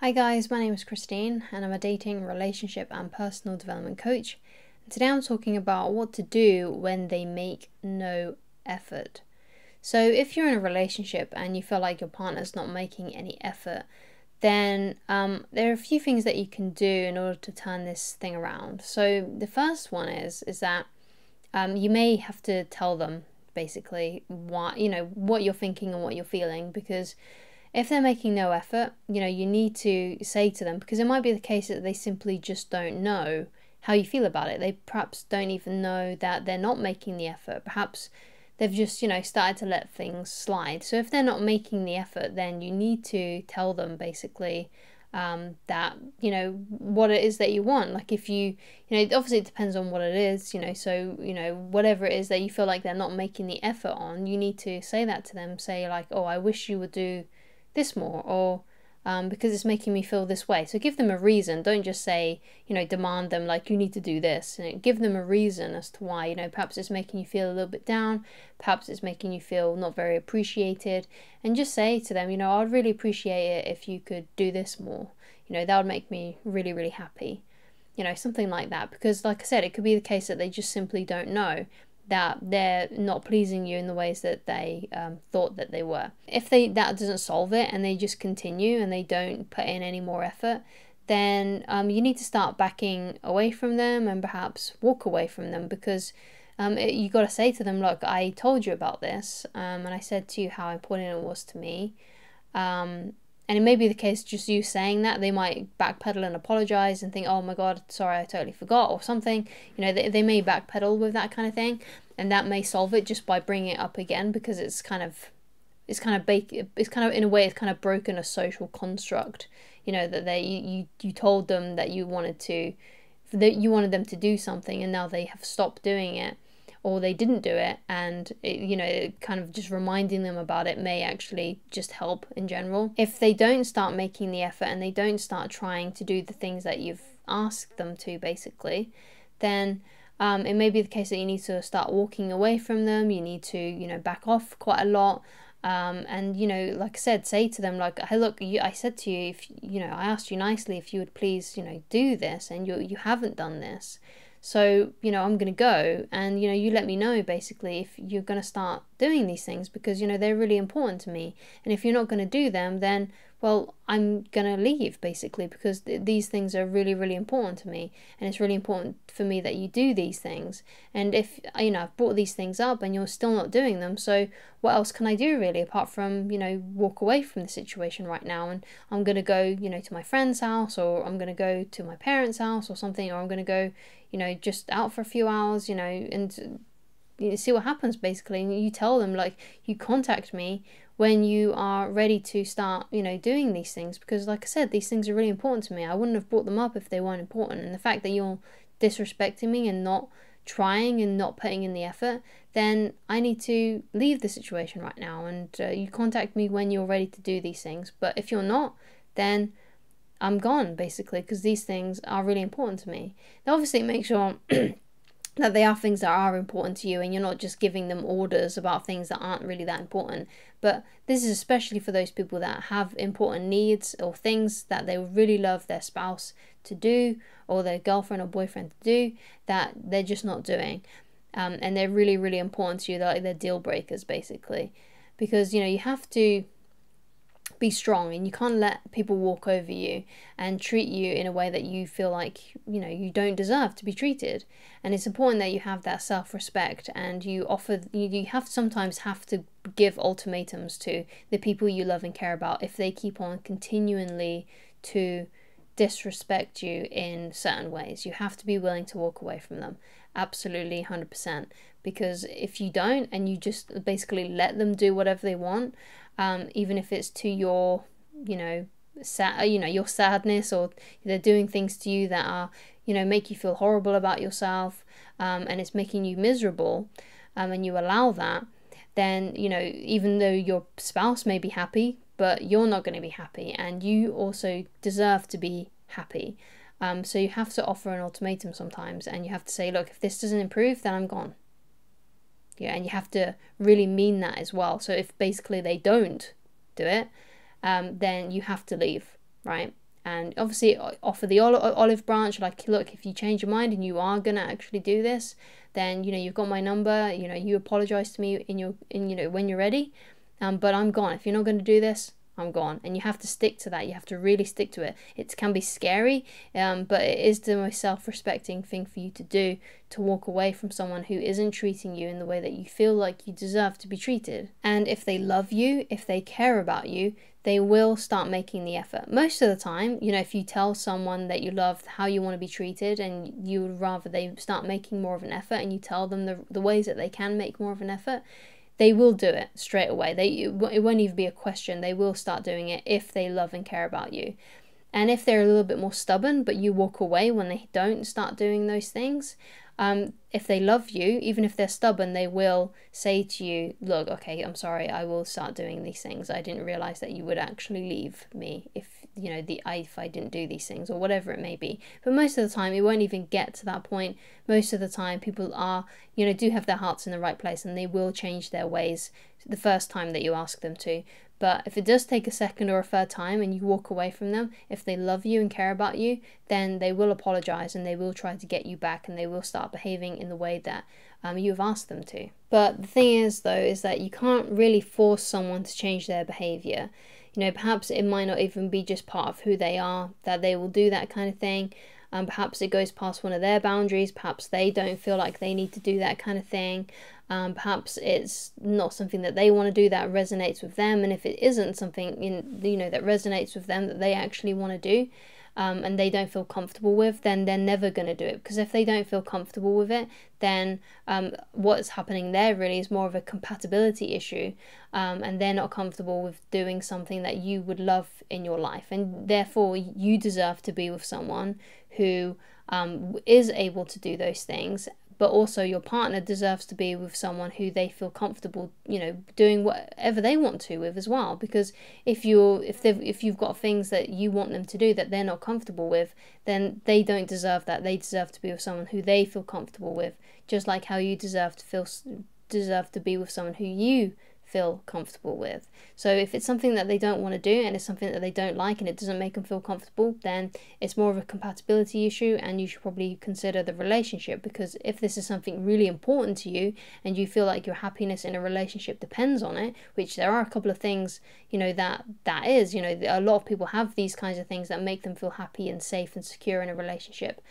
Hi guys, my name is Christine and I'm a dating, relationship and personal development coach. And today I'm talking about what to do when they make no effort. So if you're in a relationship and you feel like your partner's not making any effort, then there are a few things that you can do in order to turn this thing around. So the first one is that you may have to tell them basically what you're thinking and what you're feeling, because if they're making no effort, you need to say to them, because it might be the case that they simply just don't know how you feel about it. They perhaps don't even know that they're not making the effort. Perhaps they've just, started to let things slide. So if they're not making the effort, then you need to tell them basically that, what it is that you want. Like if obviously it depends on what it is, so, whatever it is that you feel like they're not making the effort on, you need to say that to them. Say like, oh, I wish you would do this more, or because it's making me feel this way. So give them a reason. Don't just say, demand them like you need to do this. And give them a reason as to why. Perhaps it's making you feel a little bit down. Perhaps it's making you feel not very appreciated. And just say to them, I'd really appreciate it if you could do this more. That would make me really, really happy. Something like that. Because like I said, it could be the case that they just simply don't know that they're not pleasing you in the ways that they thought that they were. If that doesn't solve it and they just continue and they don't put in any more effort, then you need to start backing away from them and perhaps walk away from them, because you got to say to them, look, I told you about this and I said to you how important it was to me. And it may be the case just you saying that, they might backpedal and apologize and think, oh my God, sorry, I totally forgot or something. They may backpedal with that kind of thing, and that may solve it just by bringing it up again, because it's kind of in a way it's kind of broken a social construct. That you told them that you wanted them to do something, and now they have stopped doing it, or they didn't do it, and it kind of just reminding them about it may actually just help in general. If they don't start making the effort and they don't start trying to do the things that you've asked them to basically, then it may be the case that you need to start walking away from them. You need to back off quite a lot. And like I said, say to them like, hey look, I said to you, if I asked you nicely if you would please do this, and you haven't done this. So, I'm going to go, and, you let me know basically if you're going to start doing these things, because, they're really important to me. And if you're not going to do them, then, well, I'm going to leave basically, because these things are really, really important to me. And it's really important for me that you do these things. And if, I've brought these things up and you're still not doing them, so what else can I do really, apart from, walk away from the situation right now? And I'm going to go, to my friend's house, or I'm going to go to my parents' house or something, or I'm going to go, just out for a few hours, and see what happens basically. And you tell them, like, you contact me when you are ready to start, doing these things, because like I said, these things are really important to me. I wouldn't have brought them up if they weren't important. And the fact that you're disrespecting me and not trying and not putting in the effort, then I need to leave the situation right now, and you contact me when you're ready to do these things. But if you're not, then I'm gone basically, because these things are really important to me. Now obviously make sure that they are things that are important to you, and you're not just giving them orders about things that aren't really that important. But this is especially for those people that have important needs or things that they would really love their spouse to do, or their girlfriend or boyfriend to do, that they're just not doing. And they're really, really important to you. They're deal breakers basically, because you have to be strong, and you can't let people walk over you and treat you in a way that you feel like you don't deserve to be treated. And it's important that you have that self-respect, and you sometimes have to give ultimatums to the people you love and care about if they keep on continually to disrespect you in certain ways. You have to be willing to walk away from them, absolutely 100%, because if you don't, and you just basically let them do whatever they want, even if it's to your your sadness, or they're doing things to you that are make you feel horrible about yourself, and it's making you miserable, and you allow that, then even though your spouse may be happy, but you're not going to be happy, and you also deserve to be happy. So you have to offer an ultimatum sometimes, and you have to say, look, if this doesn't improve, then I'm gone. Yeah, and you have to really mean that as well. So if basically they don't do it, then you have to leave, right? and obviously offer the olive branch, like, look, if you change your mind and you are gonna actually do this, then you've got my number, you apologize to me in when you're ready, but I'm gone. If you're not going to do this, I'm gone. And you have to stick to that. You have to really stick to it. It can be scary, but it is the most self-respecting thing for you to do, to walk away from someone who isn't treating you in the way that you feel like you deserve to be treated. And if they love you, if they care about you, they will start making the effort. Most of the time, if you tell someone that you love how you want to be treated, and you would rather they start making more of an effort, and you tell them the ways that they can make more of an effort, they will do it straight away. It won't even be a question. They will start doing it if they love and care about you. And if they're a little bit more stubborn, but you walk away when they don't start doing those things, if they love you, even if they're stubborn, they will say to you, look, okay, I'm sorry, I will start doing these things. I didn't realize that you would actually leave me if I didn't do these things, or whatever it may be. But most of the time, it won't even get to that point. Most of the time, people are, do have their hearts in the right place, and they will change their ways the first time that you ask them to. But if it does take a second or a third time and you walk away from them, if they love you and care about you, then they will apologize, and they will try to get you back, and they will start behaving in the way that you've asked them to. But the thing is, though, is that you can't really force someone to change their behavior. Perhaps it might not even be just part of who they are, that they will do that kind of thing. Perhaps it goes past one of their boundaries. Perhaps they don't feel like they need to do that kind of thing. Perhaps it's not something that they want to do that resonates with them. And if it isn't something that resonates with them that they actually want to do, and they don't feel comfortable with, then they're never going to do it. Because if they don't feel comfortable with it, then what's happening there really is more of a compatibility issue, and they're not comfortable with doing something that you would love in your life, and therefore you deserve to be with someone who is able to do those things. But also your partner deserves to be with someone who they feel comfortable, doing whatever they want to with as well. Because if you've got things that you want them to do that they're not comfortable with, then they don't deserve that. They deserve to be with someone who they feel comfortable with, just like how you deserve to be with someone who you feel comfortable with. So if it's something that they don't want to do, and it's something that they don't like, and it doesn't make them feel comfortable, then it's more of a compatibility issue, and you should probably consider the relationship. Because if this is something really important to you, and you feel like your happiness in a relationship depends on it, which there are a couple of things that is, a lot of people have these kinds of things that make them feel happy and safe and secure in a relationship.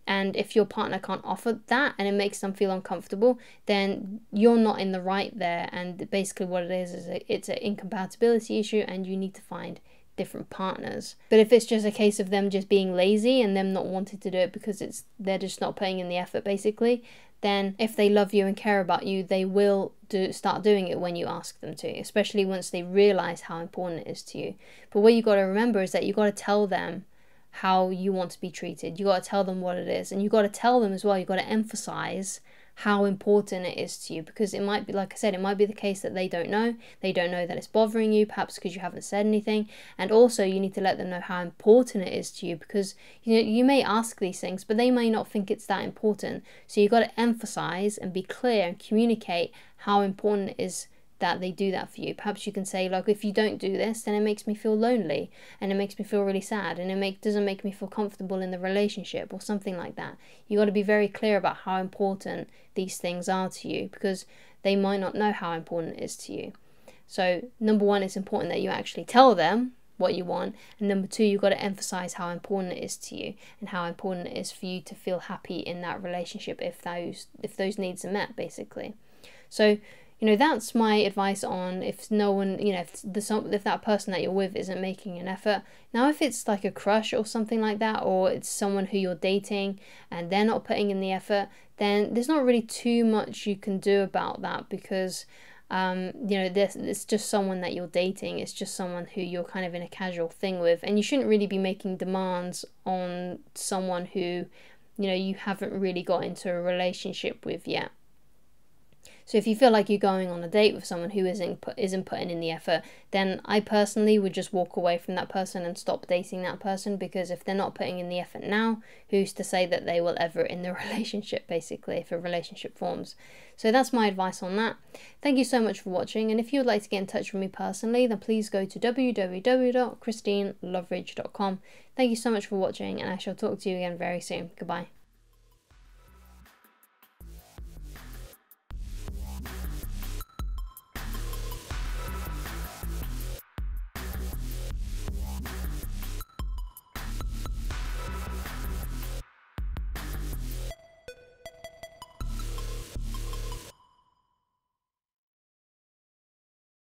And if your partner can't offer that, and it makes them feel uncomfortable, then you're not in the right there. And basically what it is it's an incompatibility issue, and you need to find different partners. But if it's just a case of them just being lazy and them not wanting to do it because they're just not putting in the effort, basically, then if they love you and care about you, they will start doing it when you ask them to, especially once they realize how important it is to you. But what you got to remember is that you got to tell them how you want to be treated. You got to tell them what it is, and you got to tell them as well, you got to emphasize how important it is to you, because it might be, like I said, it might be the case that they don't know that it's bothering you, perhaps because you haven't said anything. And also you need to let them know how important it is to you, because you may ask these things, but they may not think it's that important. So you got to emphasize and be clear and communicate how important it is that they do that for you. Perhaps you can say, like, if you don't do this, then it makes me feel lonely, and it makes me feel really sad, and it doesn't make me feel comfortable in the relationship, or something like that. You got to be very clear about how important these things are to you, because they might not know how important it is to you. So number one, it's important that you actually tell them what you want, and number two, you've got to emphasize how important it is to you, and how important it is for you to feel happy in that relationship if those needs are met, basically. So that's my advice on if no one, if that person that you're with isn't making an effort. Now, if it's like a crush or something like that, or it's someone who you're dating and they're not putting in the effort, then there's not really too much you can do about that, because it's just someone that you're dating. It's just someone who you're kind of in a casual thing with, and you shouldn't really be making demands on someone who you haven't really got into a relationship with yet. So if you feel like you're going on a date with someone who isn't putting in the effort, then I personally would just walk away from that person and stop dating that person, because if they're not putting in the effort now, who's to say that they will ever in the relationship, basically, if a relationship forms. So that's my advice on that. Thank you so much for watching, and if you would like to get in touch with me personally, then please go to www.christineloveridge.com. Thank you so much for watching, and I shall talk to you again very soon. Goodbye.